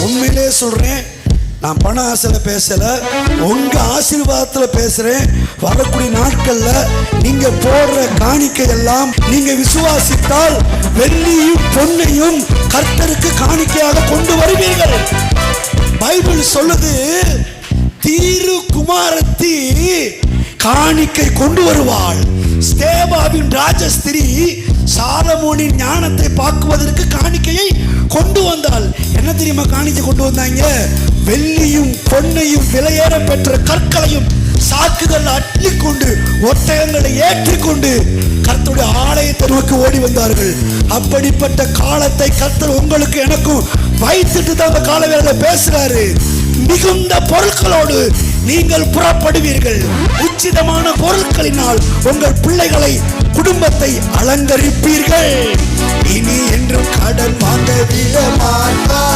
உண்மையிலே சொல்றேன், நான் பண ஆசையில பேசல, உங்க ஆசீர்வாதத்துல பேசுறேன். வரக்கூடிய நாட்கள்ல நீங்க போடுற காணிக்கை எல்லாம் நீங்க விசுவாசித்தால் வெள்ளியும் பொன்னையும் கர்த்தருக்கு காணிக்கையாக கொண்டு வருவீர்கள். பைபிள் சொல்லுது, தீரு குமாரத்தி காணிக்கை கொண்டு வருவாள். ஸ்தேபாவின் ராஜஸ்திரி சாலமோனின் ஞானத்தை பார்க்குவதற்கு காணிக்கையை கொண்டு வந்தாள். என்ன தெரியுமா காணிக்கை கொண்டு வந்தாங்க? வெள்ளியும் பொன்னையும் விலையேற பெற்ற கற்களையும் சாக்குகள் அள்ளிக்கொண்டு ஒட்டகங்களை ஏற்றிக்கொண்டு கர்த்தருடைய ஆலயத்தை நோக்கி ஓடி வந்தார்கள். அப்படிப்பட்ட காலத்தை கர்த்தர் உங்களுக்கு எனக்கும் வைத்துட்டு தான் அந்த கால வேளையில பேசுறாரு. மிகுந்த பொருட்களோடு நீங்கள் புறப்படுவீர்கள். உச்சிதமான பொருட்களினால் உங்கள் பிள்ளைகளை, குடும்பத்தை அலங்கரிப்பீர்கள். இனி என்றும் கடன் வாங்க விட மாட்டார்.